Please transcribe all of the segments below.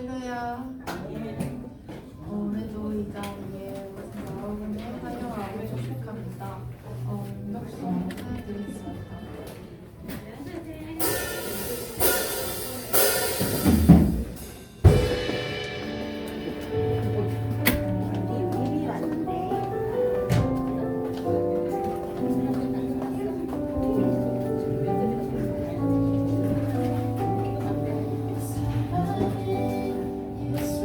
할렐루야. 오늘도 이 자리에 오신 여러분을 환영하고 축복합니다. 인사드리겠습니다. 예수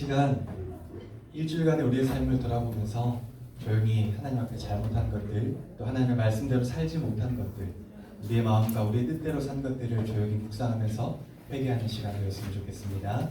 시간 일주일간의 우리의 삶을 돌아보면서 조용히 하나님 앞에 잘못한 것들, 또 하나님의 말씀대로 살지 못한 것들, 우리의 마음과 우리의 뜻대로 산 것들을 조용히 묵상하면서 회개하는 시간이 되었으면 좋겠습니다.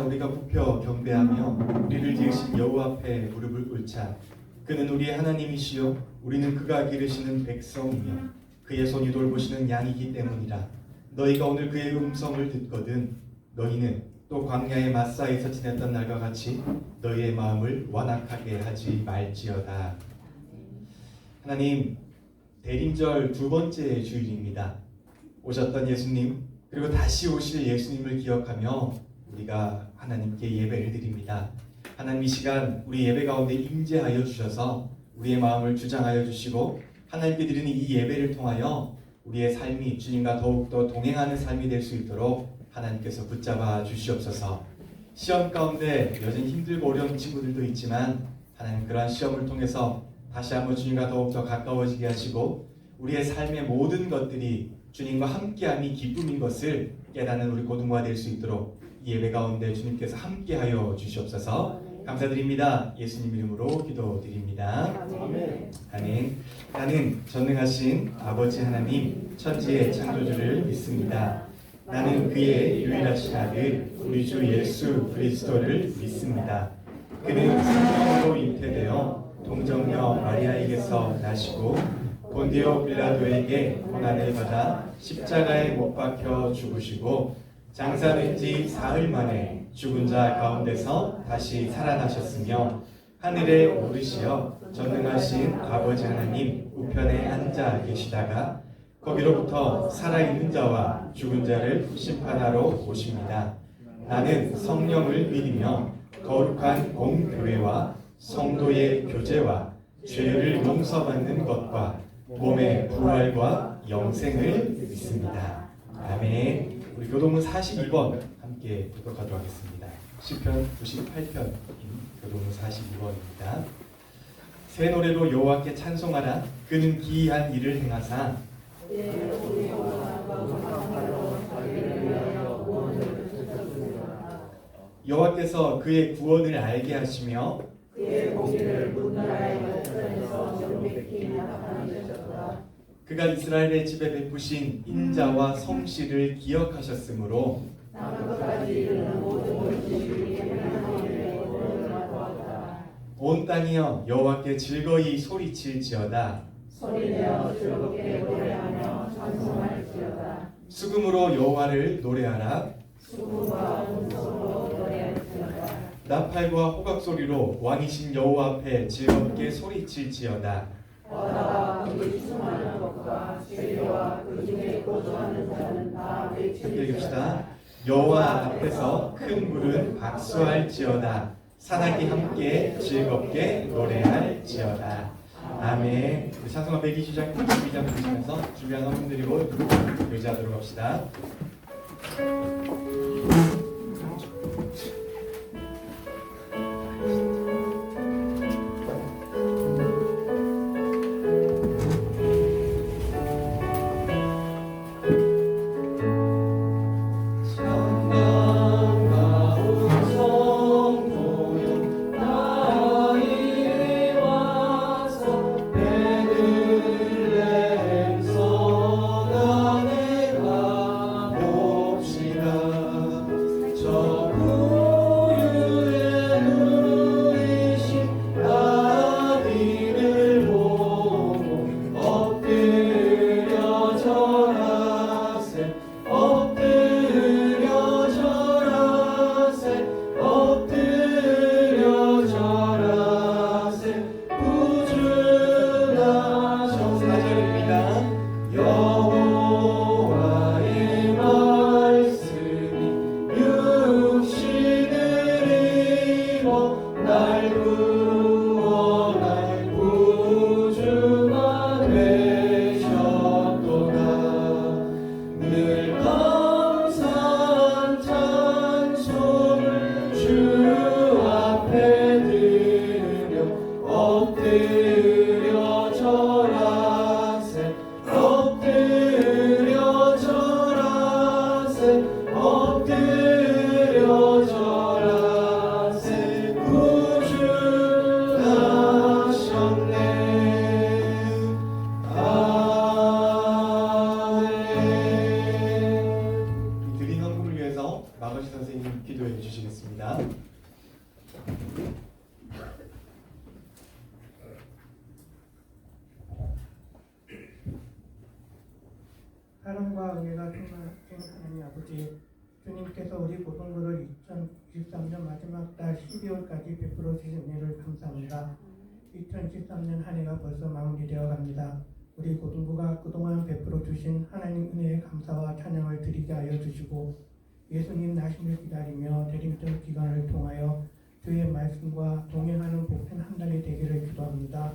우리가 굽혀 경배하며 우리를 지으신 여호와 앞에 무릎을 꿇자. 그는 우리의 하나님이시요 우리는 그가 기르시는 백성이며 그의 손이 돌보시는 양이기 때문이라. 너희가 오늘 그의 음성을 듣거든 너희는 또 광야의 마사에서 지냈던 날과 같이 너희의 마음을 완악하게 하지 말지어다. 하나님, 대림절 두 번째 주일입니다. 오셨던 예수님, 그리고 다시 오실 예수님을 기억하며 우리가 하나님께 예배를 드립니다. 하나님, 이 시간 우리 예배 가운데 임재하여 주셔서 우리의 마음을 주장하여 주시고 하나님께 드리는 이 예배를 통하여 우리의 삶이 주님과 더욱더 동행하는 삶이 될 수 있도록 하나님께서 붙잡아 주시옵소서. 시험 가운데 여전히 힘들고 어려운 친구들도 있지만 하나님, 그러한 시험을 통해서 다시 한번 주님과 더욱더 가까워지게 하시고 우리의 삶의 모든 것들이 주님과 함께함이 기쁨인 것을 깨닫는 우리 고등부가 될 수 있도록 이 예배 가운데 주님께서 함께하여 주시옵소서. 감사드립니다. 예수님 이름으로 기도드립니다. 아멘. 아멘. 나는 전능하신 아버지 하나님 천지의 창조주를 믿습니다. 나는 그의 유일하신 아들 우리 주 예수 그리스도를 믿습니다. 그는 성령으로 잉태되어 동정녀 마리아에게서 나시고 본디오 빌라도에게 고난을 받아 십자가에 못 박혀 죽으시고 장사된 지 사흘 만에 죽은 자 가운데서 다시 살아나셨으며 하늘에 오르시어 전능하신 아버지 하나님 우편에 앉아 계시다가 거기로부터 살아있는 자와 죽은 자를 심판하러 오십니다. 나는 성령을 믿으며 거룩한 공교회와 성도의 교제와 죄를 용서받는 것과 몸의 부활과 영생을 믿습니다. 아멘. 우리 교동문 42번 함께 교독하도록 하겠습니다. 시편 98편인 교동문 42번입니다. 새 노래로 여호와께 찬송하라. 그는 기이한 일을 행하사 여호와께서 그의 구원을 알게 하시며 그의 공의를 문나라의 역전에서 명백히 나타내셨다. 그가 이스라엘의 집에 베푸신 인자와 성실을 기억하셨으므로 온 땅이여 여호와께 즐거이 소리칠지어다. 소리내어 즐겁게 노래하며 찬송할지어다. 수금으로 여호와를 노래하라. 수금과 음소로 노래할지어다. 나팔과 호각 소리로 왕이신 여호와 앞에 즐겁게 소리칠지어다. 바다가 그의 수많은 것과 죄와 그 중에 거주하는 자는 다 외치리라. 여호와 앞에서 큰 물은 박수할지어다. 산악이 함께 즐겁게 노래할지어다. 아멘. 우리 찬송가 120장 122장 부르시면서 준비한 헌금 드리고 의지하도록 합시다. 베들레헴 성안에 가봅시다. 위해서 마거시 선생님 기도해 주시겠습니다. 사랑과 은혜가 충만하신 하나님 아버지, 주님께서 우리 고등부를 2023년 마지막 달 12월까지 베풀어 주신 은혜를 감사합니다. 2023년 한 해가 벌써 마무리되어 갑니다. 우리 고등부가 그동안 베풀어 주신 하나님 은혜의 감사와 찬양을 드리게 하여 주시고, 예수님 나심을 기다리며 대림절 기간을 통하여 주의 말씀과 동행하는 복된 한 달이 되기를 기도합니다.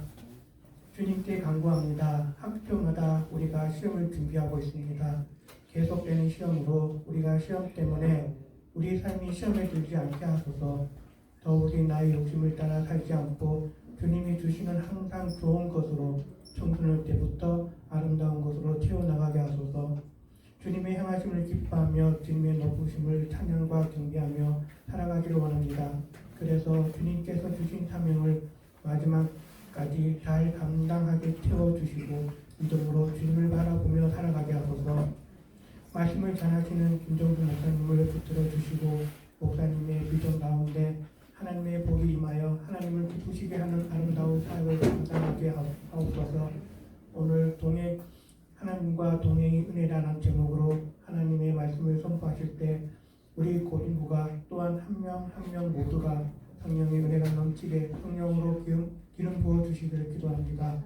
주님께 간구합니다. 학교마다 우리가 시험을 준비하고 있습니다. 계속되는 시험으로 우리가 시험 때문에 우리 삶이 시험에 들지 않게 하소서. 더욱이 나의 욕심을 따라 살지 않고 주님이 주시는 항상 좋은 것으로 청소년 때부터 아름다운 것으로 채워나가게 하소서. 주님의 행하심을 기뻐하며 주님의 높으심을 찬양과 경배하며 살아가기를 원합니다. 그래서 주님께서 주신 사명을 마지막까지 잘 감당하게 채워주시고 믿음으로 주님을 바라보며 살아가게 하소서. 말씀을 전하시는 김정주 목사님을 붙들어 주시고 목사님의 비전 가운데 하나님의 복이 임하여 하나님을 기쁘시게 하는 아름다운 사역을 감당하게 하옵소서. 오늘 동행 하나님과 동행이 은혜라는 제목으로 하나님의 말씀을 선포하실 때 우리 고등부가 또한 한 명 한 명 모두가 성령의 은혜가 넘치게 성령으로 기름 부어 주시기를 기도합니다.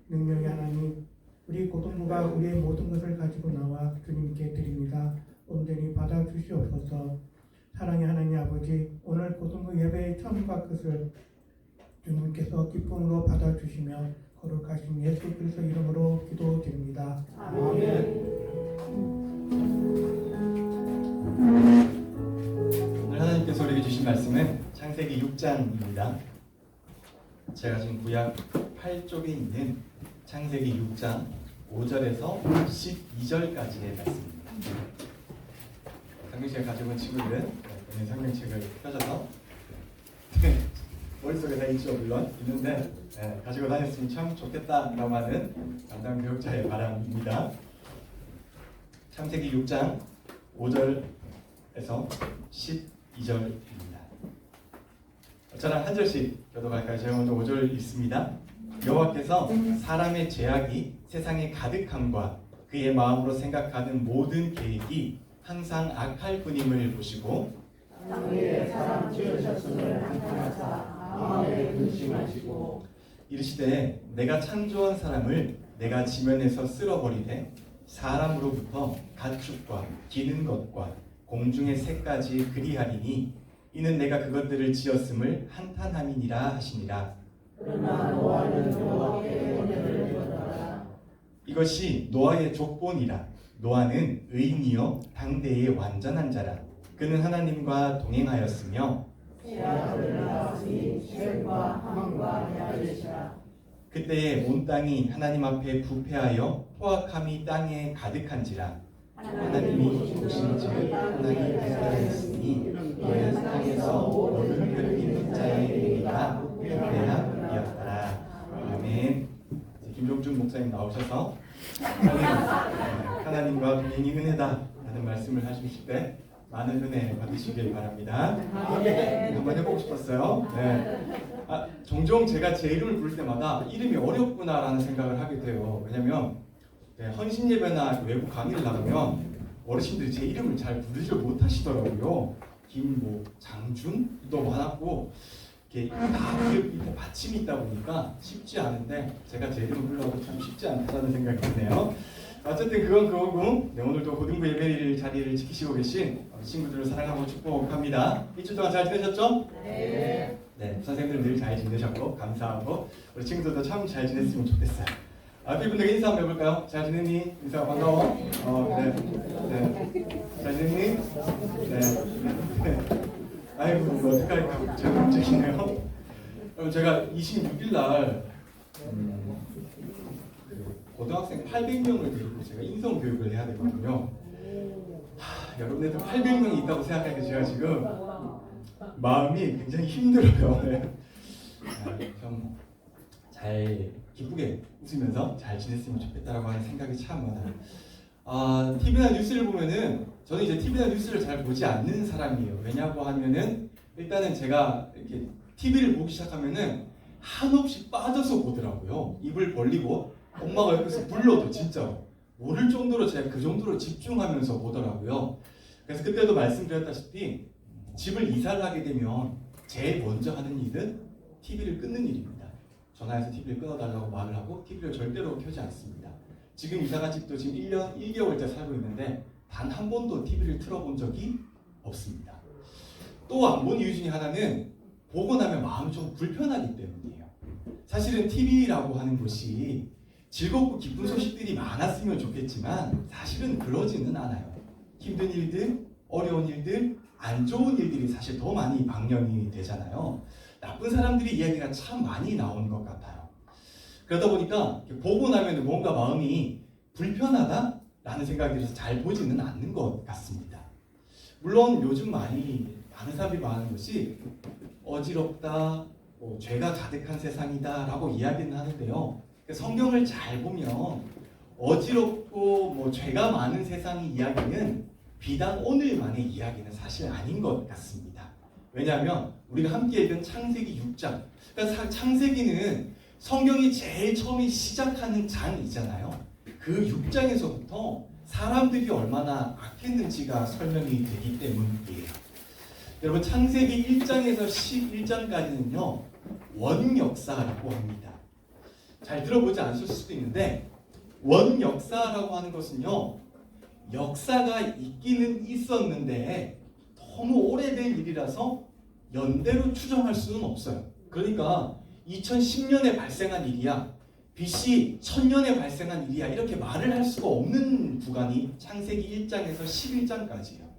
능력의 하나님, 우리 고등부가 우리의 모든 것을 가지고 나와 주님께 드립니다. 온전히 받아 주시옵소서. 사랑의 하나님 아버지, 오늘 고등부 예배의 처음과 끝을 주님께서 기쁨으로 받아 주시며 거룩하신 예수 그리스도 이름으로 기도드립니다. 아멘. 오늘 하나님께서 우리에게 주신 말씀은 창세기 6장입니다. 제가 지금 구약 8쪽에 있는 창세기 6장 5절에서 12절까지의 말씀입니다. 성경책을 가지고 온 친구들은 오늘 성경책을 펴셔서 머릿속에 다 있죠. 물론 있는데 가지고 다녔으면 참 좋겠다라고 하는 담당 교육자의 바람입니다. 창세기 6장 5절에서 12절입니다. 저랑 한 절씩 교독할까요? 제가 먼저 5절 읽습니다. 여호와께서 사람의 죄악이 세상에 가득함과 그의 마음으로 생각하는 모든 계획이 항상 악할 뿐임을 보시고 땅 위에 사람 지으셨음을 한탄하사 마음에 근심하시고 이르시되 내가 창조한 사람을 내가 지면에서 쓸어버리되 사람으로부터 가축과 기는 것과 공중의 새까지 그리하리니 이는 내가 그것들을 지었음을 한탄함이니라 하시니라. 그러나 노아는 여호와께 은혜를 받았다. 이것이 노아의 족본이라. 노아는 의인이요 당대의 완전한 자라. 그는 하나님과 동행하였으며 죄악을 낳았으니 셈과 함과 야벳이라. 그때에 온 땅이 하나님 앞에 부패하여 포악함이 땅에 가득한지라. 하나님이 보신즉 땅이 부패하였으니 이는 땅에서 모든 혈육 있는 자의 얘기가 부패함이었더라. 아멘. 김종준 목사님 나오셔서 하나님과 동행이 은혜다 라는 말씀을 하실 때 많은 은혜 받으시길 바랍니다. 한번 해보고 싶었어요. 종종 제가 제 이름을 부를 때마다 이름이 어렵구나라는 생각을 하게 돼요. 왜냐면 헌신 예배나 외부 강의를 나가면 어르신들이 제 이름을 잘 부르지 못하시더라고요. 김모, 장준도 많았고 이렇게 다 밑에 받침이 있다 보니까 쉽지 않은데 제가 제 이름을 불러도 참 쉽지 않다는 생각이 드네요. 어쨌든 그건 그거고 오늘도 고등부 예배 자리를 지키시고 계신 친구들을 사랑하고 축복합니다. 일주일 동안 잘 지내셨죠? 네. 선생님들 늘 잘 지내셨고 감사하고 우리 친구들도 참 잘 지냈으면 좋겠어요. 앞에 분들에게 인사 한번 해볼까요? 잘 지냈니? 인사 반가워. 잘 지냈니? 아이고 뭐 어떡할까 잘 움직이네요. 그럼 제가 26일 날 고등학생 800명을 데리고 제가 인성 교육을 해야 되거든요. 여러분들 800명이 있다고 생각하니까 제가 지금 마음이 굉장히 힘들어요. 좀 잘 기쁘게 웃으면서 잘 지냈으면 좋겠다라고 하는 생각이 참 많아요. TV나 뉴스를 보면은 저는 이제 TV나 뉴스를 잘 보지 않는 사람이에요. 왜냐고 하면은 일단은 제가 이렇게 TV를 보기 시작하면은 한없이 빠져서 보더라고요. 입을 벌리고 엄마가 옆에서 불러도 진짜 모를 정도로 제가 그 정도로 집중하면서 보더라고요. 그래서 그때도 말씀드렸다시피 집을 이사를 하게 되면 제일 먼저 하는 일은 TV를 끊는 일입니다. 전화해서 TV를 끊어달라고 말을 하고 TV를 절대로 켜지 않습니다. 지금 이사간 집도 지금 1년 1개월째 살고 있는데 단 한 번도 TV를 틀어본 적이 없습니다. 또 안 본 이유 중에 하나는 보고 나면 마음이 좀 불편하기 때문이에요. 사실은 TV라고 하는 것이 즐겁고 기쁜 소식들이 많았으면 좋겠지만 사실은 그러지는 않아요. 힘든 일들, 어려운 일들, 안 좋은 일들이 사실 더 많이 방영이 되잖아요. 나쁜 사람들이 이야기가 참 많이 나오는 것 같아요. 그러다 보니까 보고 나면 뭔가 마음이 불편하다라는 생각이 들어서 잘 보지는 않는 것 같습니다. 물론 요즘 많은 사람들이 말하는 것이 어지럽다, 죄가 가득한 세상이다 라고 이야기는 하는데요. 성경을 잘 보면 어지럽고 죄가 많은 세상의 이야기는 비단 오늘만의 이야기는 사실 아닌 것 같습니다. 왜냐하면 우리가 함께 읽은 창세기 6장, 그러니까 창세기는 성경이 제일 처음에 시작하는 장이잖아요. 그 6장에서부터 사람들이 얼마나 악했는지가 설명이 되기 때문이에요. 여러분 창세기 1장에서 11장까지는요 원역사라고 합니다. 잘 들어보지 않으실 수도 있는데 원역사라고 하는 것은요 역사가 있기는 있었는데 너무 오래된 일이라서 연대로 추정할 수는 없어요. 그러니까 2010년에 발생한 일이야, BC 1000년에 발생한 일이야 이렇게 말을 할 수가 없는 구간이 창세기 1장에서 11장까지예요.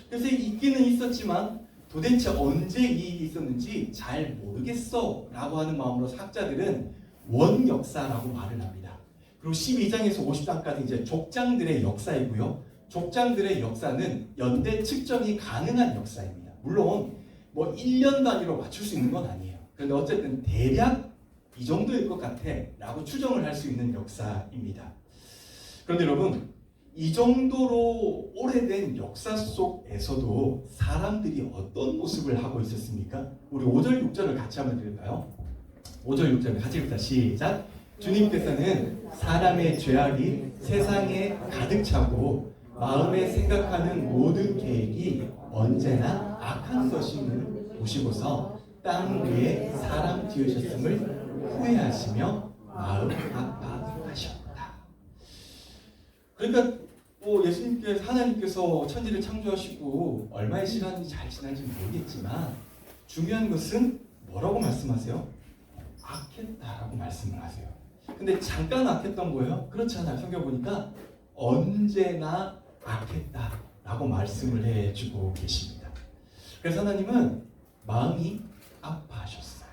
그래서 있기는 있었지만 도대체 언제 이 일이 있었는지 잘 모르겠어 라고 하는 마음으로 학자들은 원역사라고 말을 합니다. 그리고 12장에서 50장까지 이제 족장들의 역사이고요. 족장들의 역사는 연대 측정이 가능한 역사입니다. 물론 1년 단위로 맞출 수 있는 건 아니에요. 그런데 어쨌든 대략 이 정도일 것 같아 라고 추정을 할 수 있는 역사입니다. 그런데 여러분 이 정도로 오래된 역사 속에서도 사람들이 어떤 모습을 하고 있었습니까? 우리 5절 6절을 같이 한번 읽을까요? 5절 6절을 같이 읽자. 시작. 주님께서는 사람의 죄악이 세상에 가득 차고 마음에 생각하는 모든 계획이 언제나 악한 것임을 보시고서 땅 위에 사람 지으셨음을 후회하시며 마음 아파하셨다. 그러니까 예수님께서 하나님께서 천지를 창조하시고 얼마의 시간이 잘 지난지 모르겠지만 중요한 것은 뭐라고 말씀하세요? 악했다라고 말씀을 하세요. 근데 잠깐 악했던 거예요? 그렇지 않아요. 성경 보니까 언제나 악했다라고 말씀을 해주고 계십니다. 그래서 하나님은 마음이 아파하셨어요.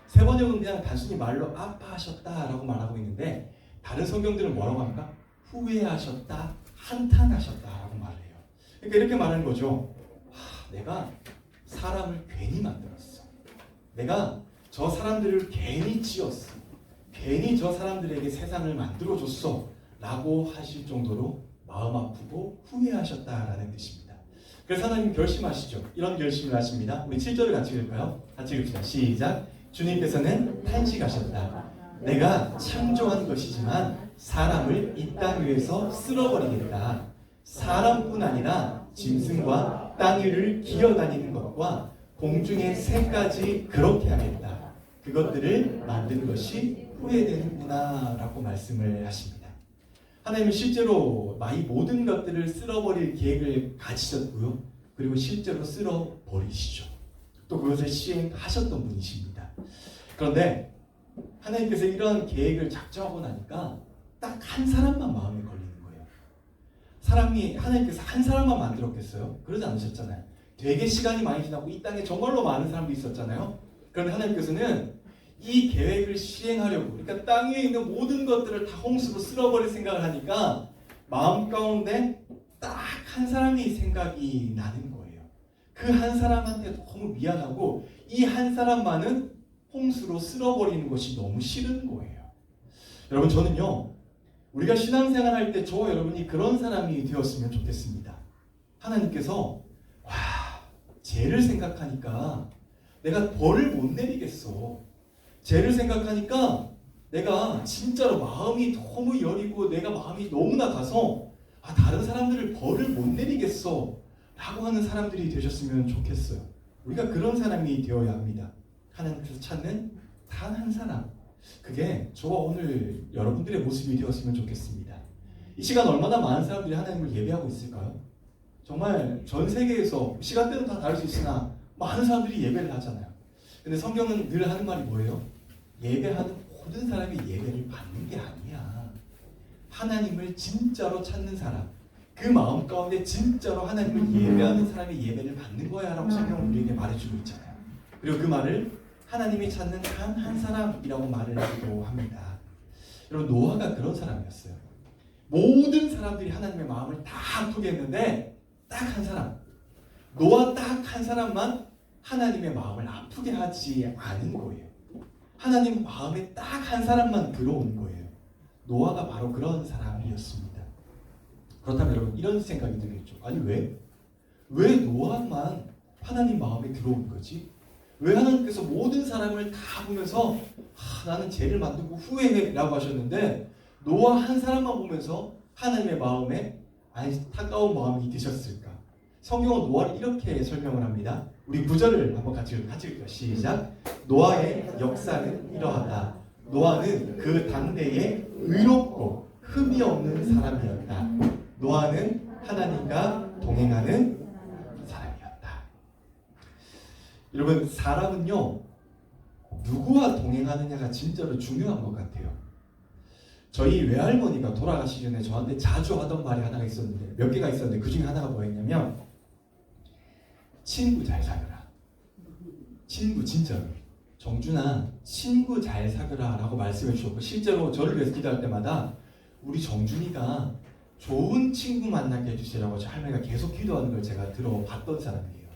세 번역은 그냥 단순히 말로 아파하셨다라고 말하고 있는데 다른 성경들은 뭐라고 합니까? 후회하셨다, 한탄하셨다라고 말을 해요. 그러니까 이렇게 말하는 거죠. 내가 사람을 괜히 만들었어. 내가 저 사람들을 괜히 지었어. 괜히 저 사람들에게 세상을 만들어줬어 라고 하실 정도로 마음 아프고 후회하셨다라는 뜻입니다. 그래서 하나님 결심하시죠. 이런 결심을 하십니다. 우리 7절을 같이 읽을까요? 같이 읽읍시다. 시작. 주님께서는 탄식하셨다. 내가 창조한 것이지만 사람을 이 땅 위에서 쓸어버리겠다. 사람뿐 아니라 짐승과 땅 위를 기어다니는 것과 공중의 새까지 그렇게 하겠다. 그것들을 만든 것이 후회되는구나 라고 말씀을 하십니다. 하나님은 실제로 이 모든 것들을 쓸어버릴 계획을 가지셨고요. 그리고 실제로 쓸어버리시죠. 또 그것을 시행하셨던 분이십니다. 그런데 하나님께서 이런 계획을 작정하고 나니까 딱 한 사람만 마음에 걸리는 거예요. 하나님께서 한 사람만 만들었겠어요? 그러지 않으셨잖아요. 되게 시간이 많이 지나고 이 땅에 정말로 많은 사람들이 있었잖아요. 그런데 하나님께서는 이 계획을 시행하려고, 그러니까 땅 위에 있는 모든 것들을 다 홍수로 쓸어버릴 생각을 하니까 마음 가운데 딱 한 사람이 생각이 나는 거예요. 그 한 사람한테 너무 미안하고 이 한 사람만은 홍수로 쓸어버리는 것이 너무 싫은 거예요. 여러분 저는요 우리가 신앙생활 할 때 저와 여러분이 그런 사람이 되었으면 좋겠습니다. 하나님께서 와, 죄를 생각하니까 내가 벌을 못 내리겠어. 죄를 생각하니까 내가 진짜로 마음이 너무 여리고 내가 마음이 너무나 가서 다른 사람들을 벌을 못 내리겠어 라고 하는 사람들이 되셨으면 좋겠어요. 우리가 그런 사람이 되어야 합니다. 하나님께서 찾는 단 한 사람, 그게 저와 오늘 여러분들의 모습이 되었으면 좋겠습니다. 이 시간 얼마나 많은 사람들이 하나님을 예배하고 있을까요? 정말 전 세계에서 시간대는 다 다를 수 있으나 많은 사람들이 예배를 하잖아요. 근데 성경은 늘 하는 말이 뭐예요? 예배하는 모든 사람이 예배를 받는 게 아니야. 하나님을 진짜로 찾는 사람, 그 마음 가운데 진짜로 하나님을 예배하는 사람이 예배를 받는 거야 라고 성경은 우리에게 말해주고 있잖아요. 그리고 그 말을 하나님이 찾는 단 한 사람이라고 말을 하기도 합니다. 여러분, 노아가 그런 사람이었어요. 모든 사람들이 하나님의 마음을 다 아프게 했는데 딱 한 사람, 노아 딱 한 사람만 하나님의 마음을 아프게 하지 않은 거예요. 하나님 마음에 딱 한 사람만 들어온 거예요. 노아가 바로 그런 사람이었습니다. 그렇다면 여러분, 이런 생각이 들겠죠. 아니 왜 노아만 하나님 마음에 들어온 거지? 왜 하나님께서 모든 사람을 다 보면서 나는 죄를 만들고 후회해 라고 하셨는데 노아 한 사람만 보면서 하나님의 마음에 안타까운 마음이 드셨을까? 성경은 노아를 이렇게 설명을 합니다. 우리 9절을 한번 같이 읽을게요. 시작. 노아의 역사는 이러하다. 노아는 그 당대에 의롭고 흠이 없는 사람이었다. 노아는 하나님과 동행하는 사람이었다. 여러분, 사람은요, 누구와 동행하느냐가 진짜로 중요한 것 같아요. 저희 외할머니가 돌아가시기 전에 저한테 자주 하던 말이 하나가 있었는데, 몇 개가 있었는데 그 중에 하나가 뭐였냐면, 친구 잘 사귀라. 친구 진짜로. 정준아, 친구 잘 사귀라 라고 말씀해 주셨고, 실제로 저를 위해서 기도할 때마다 우리 정준이가 좋은 친구 만나게 해주시라고 저 할머니가 계속 기도하는 걸 제가 들어봤던 사람이에요.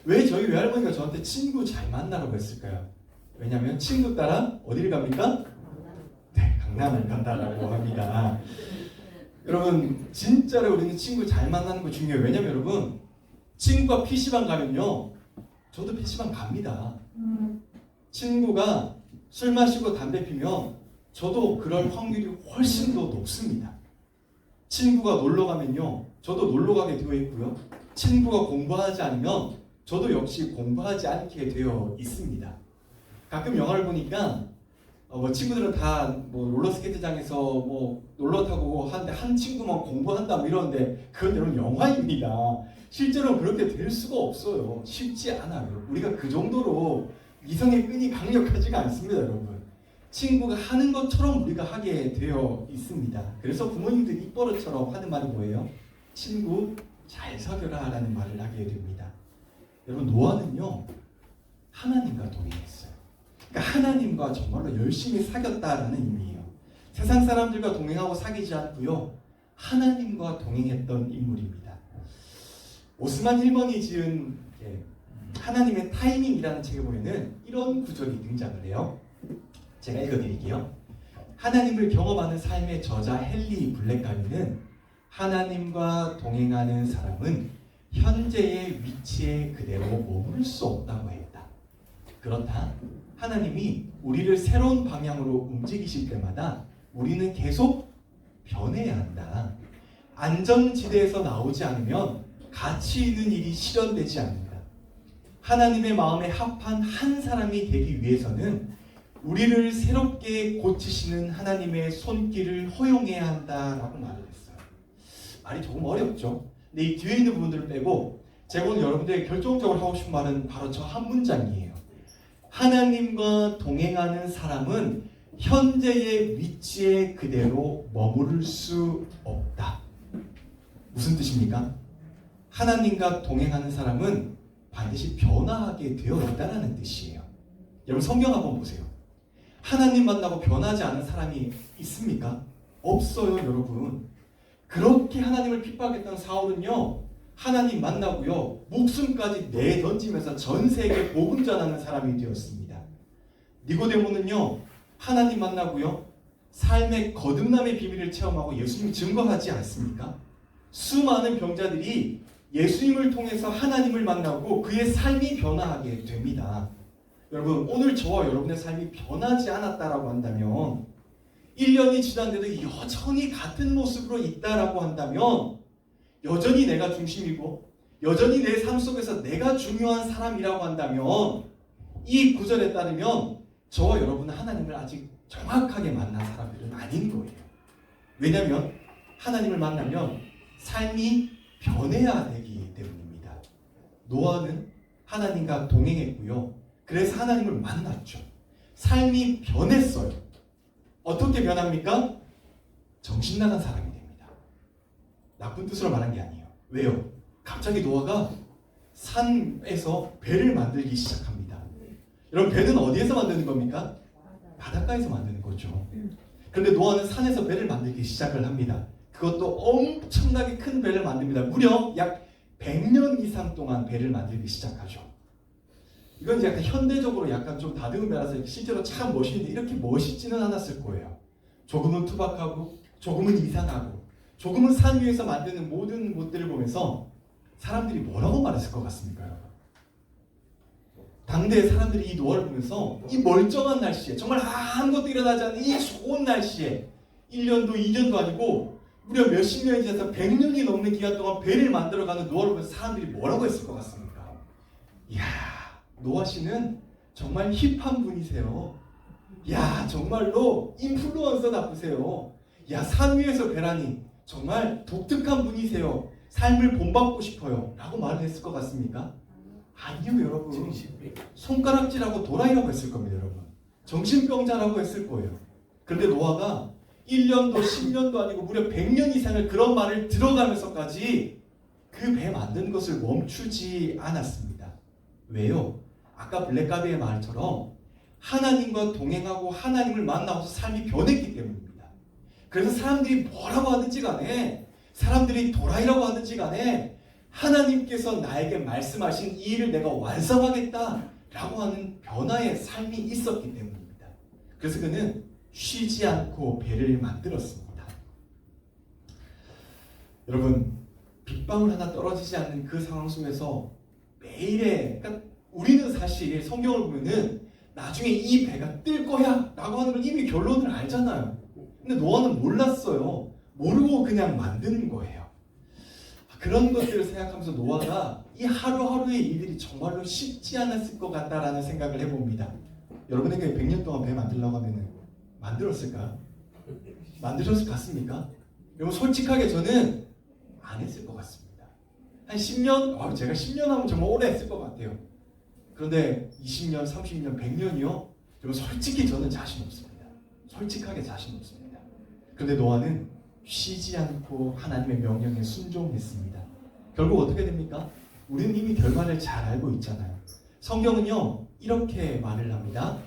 왜 저희 외할머니가 저한테 친구 잘 만나라고 했을까요? 왜냐하면 친구 따라 어디를 갑니까? 네, 강남을 간다라고 합니다. 여러분, 진짜로 우리는 친구 잘 만나는 거 중요해요. 왜냐면 여러분, 친구가 PC방 가면요, 저도 PC방 갑니다. 친구가 술 마시고 담배 피면 저도 그럴 확률이 훨씬 더 높습니다. 친구가 놀러 가면요, 저도 놀러 가게 되어 있고요. 친구가 공부하지 않으면 저도 역시 공부하지 않게 되어 있습니다. 가끔 영화를 보니까 친구들은 다 롤러스케이트장에서 놀러 타고 하는데 한 친구만 공부한다 이러는데 그건 여러분 영화입니다. 실제로 그렇게 될 수가 없어요. 쉽지 않아요. 우리가 그 정도로 이성의 끈이 강력하지가 않습니다, 여러분. 친구가 하는 것처럼 우리가 하게 되어 있습니다. 그래서 부모님들이 입버릇처럼 하는 말이 뭐예요? 친구 잘 사귀라 라는 말을 하게 됩니다. 여러분, 노아는요, 하나님과 동행했어요. 그러니까 하나님과 정말로 열심히 사귀었다라는 의미예요. 세상 사람들과 동행하고 사귀지 않고요, 하나님과 동행했던 인물입니다. 오스만 힐번이 지은 하나님의 타이밍이라는 책에 보면은 이런 구절이 등장을 해요. 제가 읽어드릴게요. 하나님을 경험하는 삶의 저자 헨리 블랙가미는 하나님과 동행하는 사람은 현재의 위치에 그대로 머물 수 없다고 했다. 그렇다. 하나님이 우리를 새로운 방향으로 움직이실 때마다 우리는 계속 변해야 한다. 안전지대에서 나오지 않으면 가치 있는 일이 실현되지 않는다. 하나님의 마음에 합한 한 사람이 되기 위해서는 우리를 새롭게 고치시는 하나님의 손길을 허용해야 한다라고 말을 했어요. 말이 조금 어렵죠. 근데 이 뒤에 있는 부분들을 빼고 제가 오늘 여러분들에게 결정적으로 하고 싶은 말은 바로 저 한 문장이에요. 하나님과 동행하는 사람은 현재의 위치에 그대로 머무를 수 없다. 무슨 뜻입니까? 하나님과 동행하는 사람은 반드시 변화하게 되어 있다는 뜻이에요. 여러분, 성경 한번 보세요. 하나님 만나고 변하지 않은 사람이 있습니까? 없어요, 여러분. 그렇게 하나님을 핍박했던 사울은요, 하나님 만나고요, 목숨까지 내던지면서 전 세계에 복음 전하는 사람이 되었습니다. 니고데모는요, 하나님 만나고요, 삶의 거듭남의 비밀을 체험하고 예수님 증거하지 않습니까? 수많은 병자들이 예수님을 통해서 하나님을 만나고 그의 삶이 변화하게 됩니다. 여러분, 오늘 저와 여러분의 삶이 변하지 않았다라고 한다면, 1년이 지났는데도 여전히 같은 모습으로 있다라고 한다면, 여전히 내가 중심이고 여전히 내 삶 속에서 내가 중요한 사람이라고 한다면, 이 구절에 따르면 저와 여러분은 하나님을 아직 정확하게 만난 사람들은 아닌 거예요. 왜냐하면 하나님을 만나면 삶이 변해야 되기 때문입니다. 노아는 하나님과 동행했고요. 그래서 하나님을 만났죠. 삶이 변했어요. 어떻게 변합니까? 정신 나간 사람이 됩니다. 나쁜 뜻으로 말한 게 아니에요. 왜요? 갑자기 노아가 산에서 배를 만들기 시작합니다. 여러분, 배는 어디에서 만드는 겁니까? 바닷가에서 만드는 거죠. 그런데 노아는 산에서 배를 만들기 시작을 합니다. 그것도 엄청나게 큰 배를 만듭니다. 무려 약 100년 이상 동안 배를 만들기 시작하죠. 이건 이제 약간 현대적으로 약간 좀 다듬은 배라서 실제로 참 멋있는데 이렇게 멋있지는 않았을 거예요. 조금은 투박하고 조금은 이상하고 조금은 산 위에서 만드는 모든 것들을 보면서 사람들이 뭐라고 말했을 것 같습니까, 여러분? 당대의 사람들이 이 노아를 보면서 이 멀쩡한 날씨에, 정말 아무것도 일어나지 않는 이 좋은 날씨에 1년도 2년도 아니고 무려 몇십 년이 지나서 100년이 넘는 기간 동안 배를 만들어가는 노아를 보면서 사람들이 뭐라고 했을 것 같습니까? 이야, 노아 씨는 정말 힙한 분이세요. 야, 정말로 인플루언서 나쁘세요. 야, 산 위에서 배라니 정말 독특한 분이세요. 삶을 본받고 싶어요 라고 말을 했을 것 같습니까? 아니요, 여러분. 손가락질하고 도라이라고 했을 겁니다, 여러분. 정신병자라고 했을 거예요. 그런데 노아가 1년도 10년도 아니고 무려 100년 이상을 그런 말을 들어가면서까지 그 배 만드는 것을 멈추지 않았습니다. 왜요? 아까 블랙가비의 말처럼 하나님과 동행하고 하나님을 만나서 삶이 변했기 때문입니다. 그래서 사람들이 뭐라고 하든지 간에, 사람들이 도라이라고 하든지 간에 하나님께서 나에게 말씀하신 이 일을 내가 완성하겠다라고 하는 변화의 삶이 있었기 때문입니다. 그래서 그는 쉬지 않고 배를 만들었습니다. 여러분, 빗방울 하나 떨어지지 않는 그 상황 속에서 매일의, 그러니까 우리는 사실 성경을 보면은 나중에 이 배가 뜰 거야 라고 하는 걸 이미 결론을 알잖아요. 근데 노아는 몰랐어요. 모르고 그냥 만드는 거예요. 그런 것들을 생각하면서 노아가 이 하루하루의 일들이 정말로 쉽지 않았을 것 같다라는 생각을 해봅니다. 여러분에게 100년 동안 배 만들려고 하면 만들었을까요? 만들었을 것 같습니까? 여러분, 솔직하게 저는 안 했을 것 같습니다. 한 10년? 제가 10년 하면 정말 오래 했을 것 같아요. 그런데 20년, 30년, 100년이요? 여러분, 솔직히 저는 자신 없습니다. 솔직하게 자신 없습니다. 그런데 노아는 쉬지 않고 하나님의 명령에 순종했습니다. 결국 어떻게 됩니까? 우리는 이미 결과를 잘 알고 있잖아요. 성경은요, 이렇게 말을 합니다.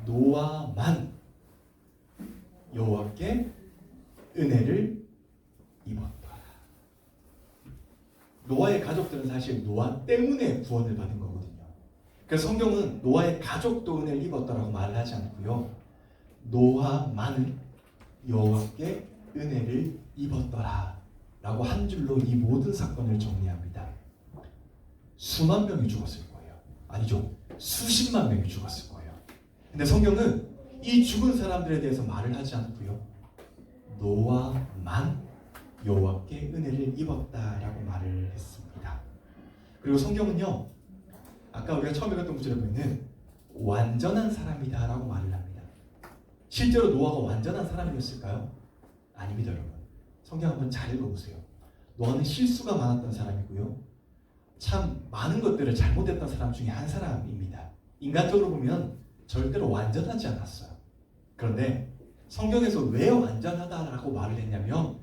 노아만 여호와께 은혜를 입었더라. 노아의 가족들은 사실 노아 때문에 구원을 받은 거거든요. 그래서 성경은 노아의 가족도 은혜를 입었다라고 말을 하지 않고요. 노아만은 여호와께 은혜를 입었더라 라고 한 줄로 이 모든 사건을 정리합니다. 수만 명이 죽었을 거예요. 아니죠. 수십만 명이 죽었을 거예요. 근데 성경은 이 죽은 사람들에 대해서 말을 하지 않고요. 노아만 여호와께 은혜를 입었다라고 말을 했습니다. 그리고 성경은요, 아까 우리가 처음 읽었던 구절에 보면 완전한 사람이다 라고 말을 합니다. 실제로 노아가 완전한 사람이었을까요? 아닙니다, 여러분. 성경 한번 잘 읽어보세요. 노아는 실수가 많았던 사람이고요. 참 많은 것들을 잘못했던 사람 중에 한 사람입니다. 인간적으로 보면 절대로 완전하지 않았어요. 그런데 성경에서 왜 완전하다라고 말을 했냐면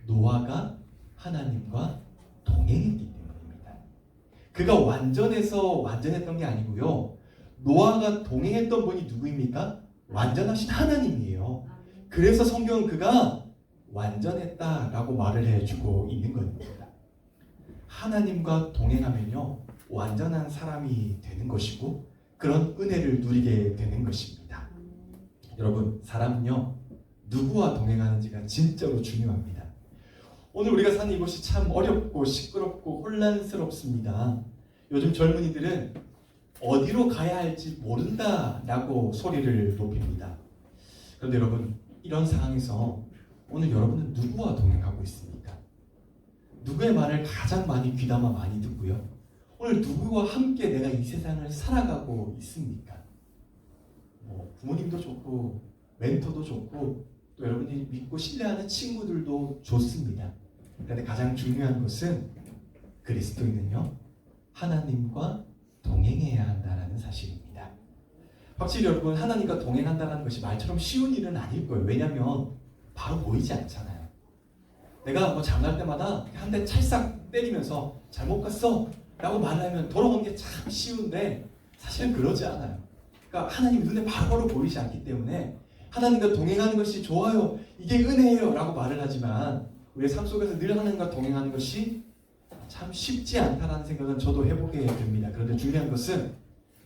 노아가 하나님과 동행했기 때문입니다. 그가 완전했던 게 아니고요. 노아가 동행했던 분이 누구입니까? 완전하신 하나님이에요. 그래서 성경은 그가 완전했다라고 말을 해주고 있는 겁니다. 하나님과 동행하면요, 완전한 사람이 되는 것이고 그런 은혜를 누리게 되는 것입니다. 여러분, 사람은요, 누구와 동행하는지가 진짜로 중요합니다. 오늘 우리가 사는 이곳이 참 어렵고 시끄럽고 혼란스럽습니다. 요즘 젊은이들은 어디로 가야 할지 모른다라고 소리를 높입니다. 그런데 여러분, 이런 상황에서 오늘 여러분은 누구와 동행하고 있습니까? 누구의 말을 가장 많이 귀담아 많이 듣고요? 오늘 누구와 함께 내가 이 세상을 살아가고 있습니까? 부모님도 좋고 멘토도 좋고 또 여러분이 믿고 신뢰하는 친구들도 좋습니다. 그런데 가장 중요한 것은 그리스도인은요, 하나님과 동행해야 한다는 사실입니다. 확실히 여러분, 하나님과 동행한다는 것이 말처럼 쉬운 일은 아닐 거예요. 왜냐하면 바로 보이지 않잖아요. 내가 장날 때마다 한 대 찰싹 때리면서 잘못 갔어 라고 말하면 돌아오는 게 참 쉬운데 사실은 그러지 않아요. 그러니까 하나님 눈에 바로바로 보이지 않기 때문에 하나님과 동행하는 것이 좋아요, 이게 은혜예요 라고 말을 하지만 우리의 삶 속에서 늘 하나님과 동행하는 것이 참 쉽지 않다는 생각은 저도 해보게 됩니다. 그런데 중요한 것은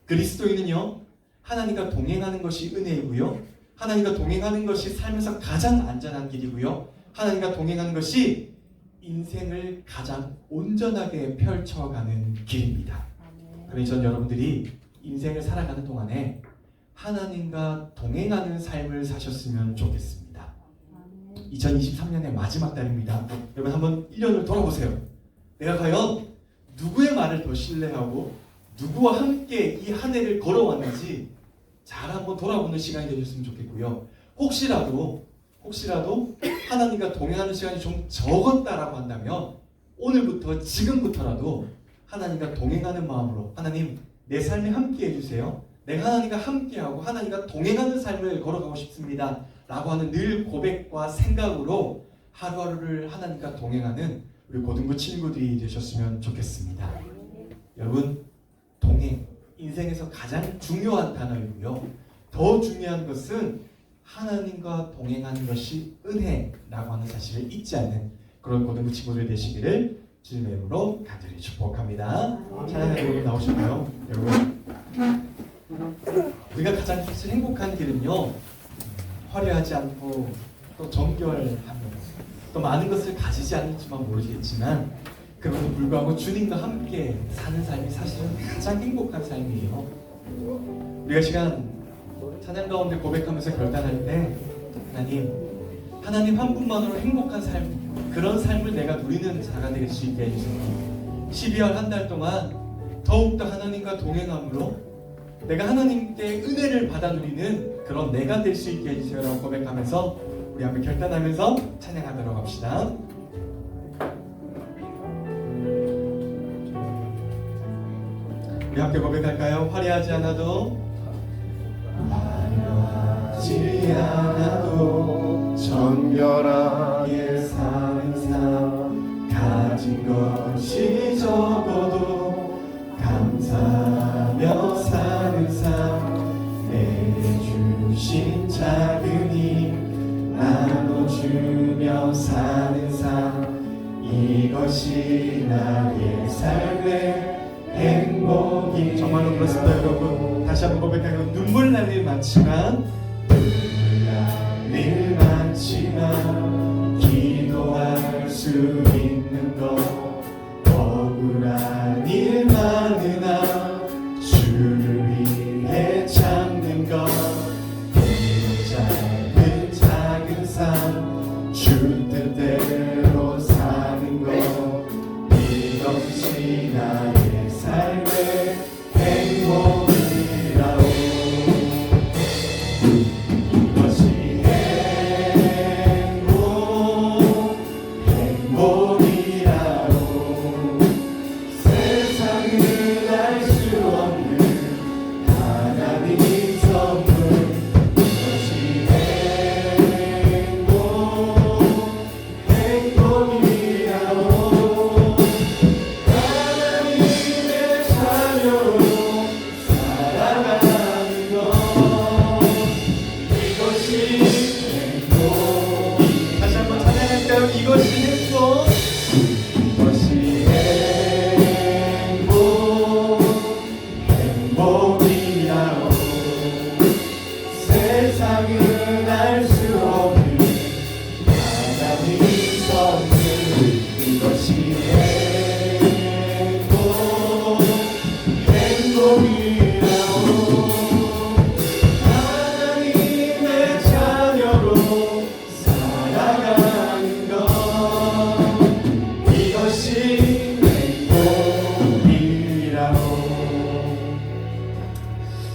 그리스도인은요, 하나님과 동행하는 것이 은혜이고요, 하나님과 동행하는 것이 삶에서 가장 안전한 길이고요, 하나님과 동행하는 것이 인생을 가장 온전하게 펼쳐가는 길입니다. 그러니 전 여러분들이 인생을 살아가는 동안에 하나님과 동행하는 삶을 사셨으면 좋겠습니다. 2023년의 마지막 달입니다. 여러분 한번 1년을 돌아보세요. 내가 과연 누구의 말을 더 신뢰하고 누구와 함께 이 한 해를 걸어왔는지 잘 한번 돌아보는 시간이 되셨으면 좋겠고요. 혹시라도 하나님과 동행하는 시간이 좀 적었다라고 한다면 오늘부터 지금부터라도 하나님과 동행하는 마음으로 하나님, 내 삶에 함께 해주세요. 내가 하나님과 함께하고 하나님과 동행하는 삶을 걸어가고 싶습니다 라고 하는 늘 고백과 생각으로 하루하루를 하나님과 동행하는 우리 고등부 친구들이 되셨으면 좋겠습니다. 여러분, 동행, 인생에서 가장 중요한 단어이고요, 더 중요한 것은 하나님과 동행하는 것이 은혜라고 하는 사실을 잊지 않는 그런 고등부 친구들 되시기를 주님의 이름으로 간절히 축복합니다. 찬양가 여러분 나오실까요? 여러분, 우리가 가장 사실 행복한 길은요, 화려하지 않고 또 정결하며 또 많은 것을 가지지 않을지만 모르겠지만 그럼에도 불구하고 주님과 함께 사는 삶이 사실은 가장 행복한 삶이에요. 우리가 시간 찬양 가운데 고백하면서 결단할 때 하나님 한 분만으로 행복한 삶, 그런 삶을 내가 누리는 자가 될 수 있게 해주세요. 12월 한 달 동안 더욱더 하나님과 동행함으로 내가 하나님께 은혜를 받아 누리는 그런 내가 될 수 있게 해주세요 라고 고백하면서 우리 함께 결단하면서 찬양하도록 합시다. 우리 함께 고백할까요? 화려하지 않아도 정결하게 사는 삶, 가진 것이 적어도 감사하며 사는 삶, 내게 주신 작은 힘 나눠주며 사는 삶, 이것이 나의 삶의 행복이. 정말로 그렇습니다 여러분. 다시 한번 고백하면 눈물 날 일 많지만 기도할 수 있는 것, 억울한 일 많으나 주를 위해 참는 것, 짧은 작은 삶 주 뜻대로 사는 것, 이것이 나의 삶의 행복이라오.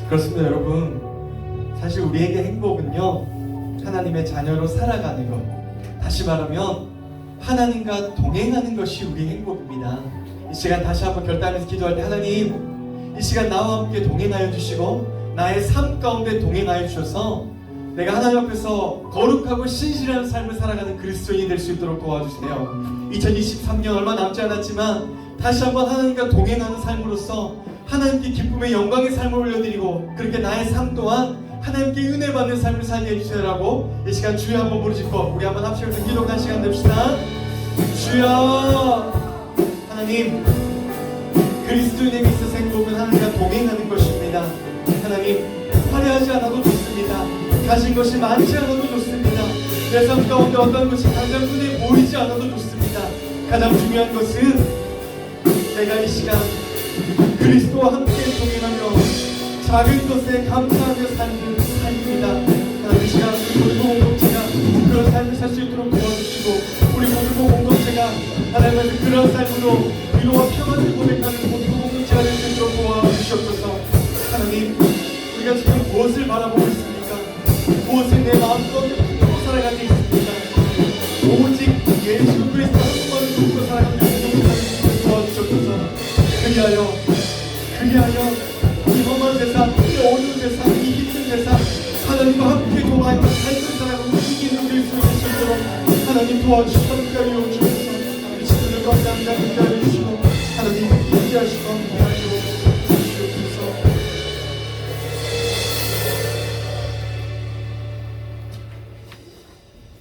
그렇습니다, 여러분. 사실 우리에게 행복은요, 하나님의 자녀로 살아가는 것, 다시 말하면 하나님과 동행하는 것이 우리의 행복입니다. 이 시간 다시 한번 결단해서 기도할 때, 하나님, 이 시간 나와 함께 동행하여 주시고 나의 삶 가운데 동행하여 주셔서 내가 하나님 앞에서 거룩하고 신실한 삶을 살아가는 그리스도인이 될 수 있도록 도와주세요. 2023년 얼마 남지 않았지만 다시 한번 하나님과 동행하는 삶으로서 하나님께 기쁨의 영광의 삶을 올려드리고, 그렇게 나의 삶 또한 하나님께 은혜 받는 삶을 살게 해주세요라고 이 시간 주여 한번 부르짖고 우리 한번 합심해서 기도하는 시간 됩시다. 주여, 하나님, 그리스도인에게 있어서 행복은 하나님과 동행하는 것입니다. 하나님, 화려하지 않아도 좋습니다. 가진 것이 많지 않아도 좋습니다. 내 삶 가운데 어떤 것이 당장 눈에 보이지 않아도 좋습니다. 가장 중요한 것은 내가 이 시간 그리스도와 함께 동행하며 작은 것에 감사하며 사는 삶입니다. 하나님, 이 시간 우리 모든 공동체가 그런 삶을 살 수 있도록 도와주시고, 우리 모든 공동체가 하나님의 그런 삶으로 위로와 평안을 고백하는 모든 공동체가 될 수 있도록 도와주시옵소서. 하나님, 우리가 지금 무엇을 바라보고 있습니까? 무엇을 내 마음속에 품고 살아가고 있습니까? 오직 예수 그리스도 한 분만을 품고 살아가는 공동체를 도와주시옵소서. 그리하여 이 험한 세상, 이 어려운 세상, 이 힘든 세상, 하나님과 함께 동행하며 삶을 살아가고 이기는 그리스도인이 될 수 있도록 하나님 도와주시고 함께하여 주옵소서. 우리 친구들 가운데 항상 함께하여 주시고 하나님 함께하시고 함께하여 주옵소서.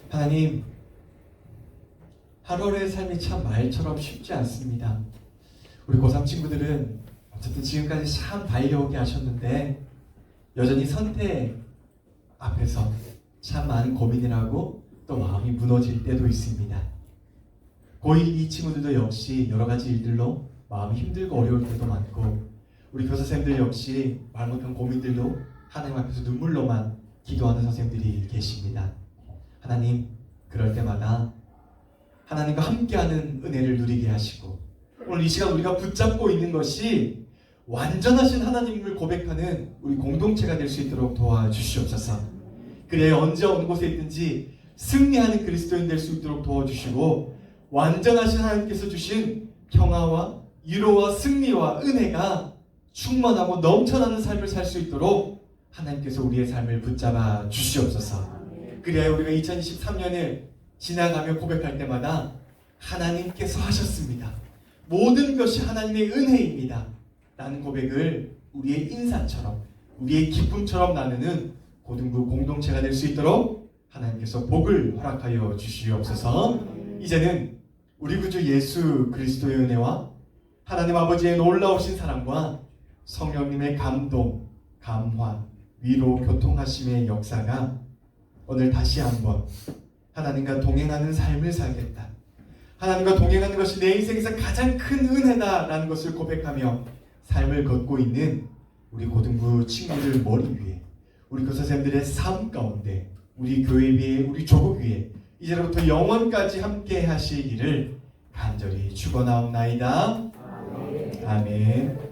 하나님, 하루의 삶이 참 말처럼 쉽지 않습니다. 우리 고3 친구들은 어쨌든 지금까지 참 달려오게 하셨는데 여전히 선택 앞에서 참 많은 고민을 하고 또 마음이 무너질 때도 있습니다. 고1 이 친구들도 역시 여러 가지 일들로 마음이 힘들고 어려울 때도 많고, 우리 교사선생님들 역시 말 못한 고민들로 하나님 앞에서 눈물로만 기도하는 선생님들이 계십니다. 하나님, 그럴 때마다 하나님과 함께하는 은혜를 누리게 하시고, 오늘 이 시간 우리가 붙잡고 있는 것이 완전하신 하나님을 고백하는 우리 공동체가 될 수 있도록 도와주시옵소서. 그래야 언제 어느 곳에 있든지 승리하는 그리스도인 될 수 있도록 도와주시고, 완전하신 하나님께서 주신 평화와 위로와 승리와 은혜가 충만하고 넘쳐나는 삶을 살 수 있도록 하나님께서 우리의 삶을 붙잡아 주시옵소서. 그래야 우리가 2023년을 지나가며 고백할 때마다 하나님께서 하셨습니다, 모든 것이 하나님의 은혜입니다 라는 고백을 우리의 인사처럼, 우리의 기쁨처럼 나누는 고등부 공동체가 될 수 있도록 하나님께서 복을 허락하여 주시옵소서. 이제는 우리 구주 예수 그리스도의 은혜와 하나님 아버지의 놀라우신 사랑과 성령님의 감동, 감화, 위로, 교통하심의 역사가 오늘 다시 한번 하나님과 동행하는 삶을 살겠다, 하나님과 동행하는 것이 내 인생에서 가장 큰 은혜다라는 것을 고백하며 삶을 걷고 있는 우리 고등부 친구들 머리 위에, 우리 교사선생님들의 삶 가운데, 우리 교회 위에, 우리 조국 위에 이제로부터 영원까지 함께 하시기를 간절히 축원하옵나이다. 아멘.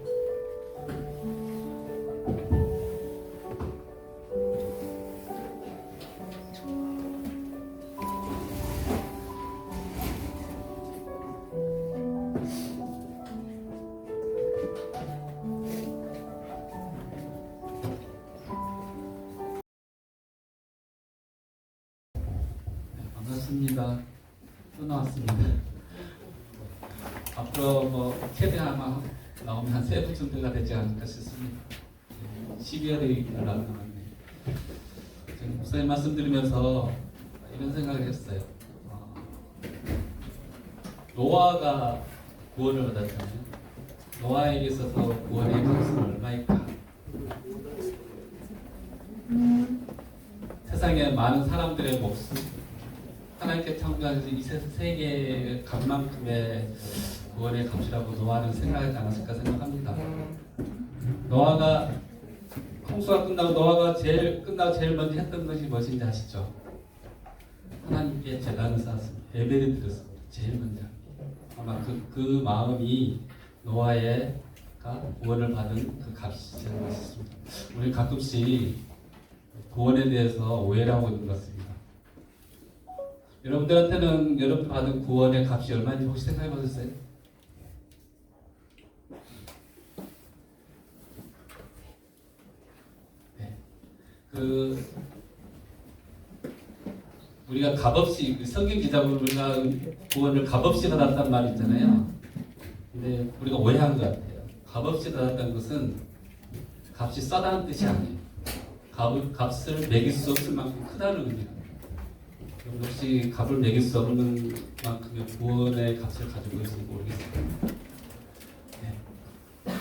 반갑습니다. 또 나왔습니다. 앞으로 뭐 최대한 아마 나오면 한 3분 정도가 되지 않을까 싶습니다. 12월에 나왔는데 목사님 말씀 들으면서 이런 생각을 했어요. 노아가 구원을 받았잖아요. 노아에게 있어서 구원의 값은 얼마일까? 세상에 많은 사람들의 목숨, 하나님께 창조하신 이 세계의 값만큼의 구원의 값이라고 노아는 생각하지 않았을까 생각합니다. 노아가 홍수가 끝나고 노아가 제일 먼저 했던 것이 무엇인지 아시죠? 하나님께 제단을 쌓았습니다. 예배를 드렸습니다. 제일 먼저. 아마 그 마음이 노아의 구원을 받은 그 값이 되는 것입니다. 우리 가끔씩 구원에 대해서 오해를 하고 있는 것 같습니다. 여러분들한테는 여러분 받은 구원의 값이 얼마인지 혹시 생각해 보셨어요? 네. 우리가 값없이 성경 기자분 우리가 구원을 값없이 받았단 말이 있잖아요. 근데 우리가 오해한 것 같아요. 값없이 받았다는 것은 값이 싸다는 뜻이 아니에요. 값을 매길 수 없을 만큼 크다는 의미입니다. 혹시 값을 매길 수 없는 만큼의 구원의 값을 가지고 있을지 모르겠습니다. 네.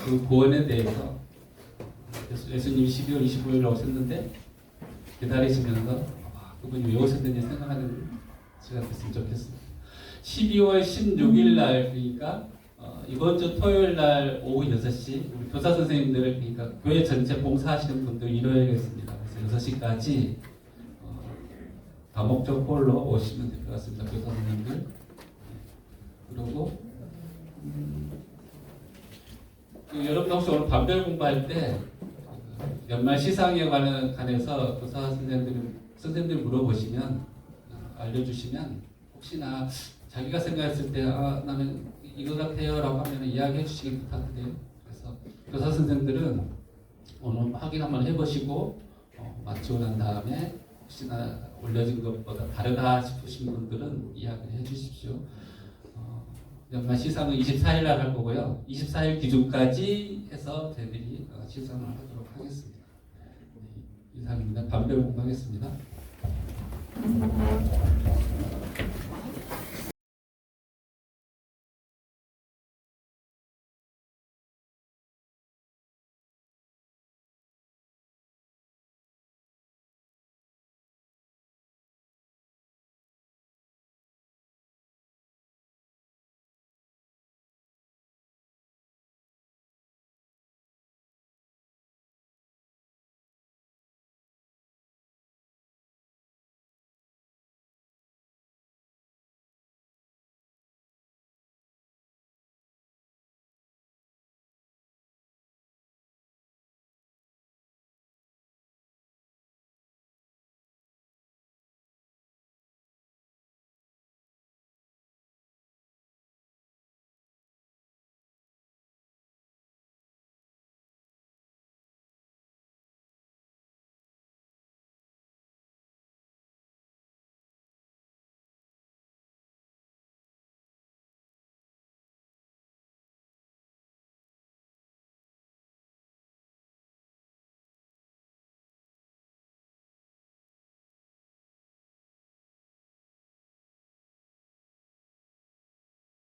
그 구원에 대해서 예수님이 12월 25일에 오셨는데 기다리시면서 그분이 왜 오셨는지 생각하는 시간 됐으면 좋겠습니다. 12월 16일 날 그러니까 이번 주 토요일 날 오후 6시 우리 교사 선생님들 그러니까 교회 전체 봉사하시는 분들 이뤄야겠습니다. 그래서 6시까지 다목적 홀로 오시면 될 것 같습니다. 교사 선생님들. 그리고 여러분 혹시 오늘 반별 공부할 때 연말 시상에 관해서 교사 선생님들 물어보시면 알려주시면 혹시나 자기가 생각했을 때 나는 이거 같아요 라고 하면 이야기해 주시기 부탁드려요. 그래서 교사 선생님들은 오늘 확인 한번 해보시고 맞추고 난 다음에 혹시나 올려진 것보다 다르다 싶으신 분들은 이야기를 해 주십시오. 연말 시상은 24일 날 할 거고요. 24일 기준까지 해서 저희들이 시상을 하도록 하겠습니다. 이상입니다. 반별 공부하겠습니다.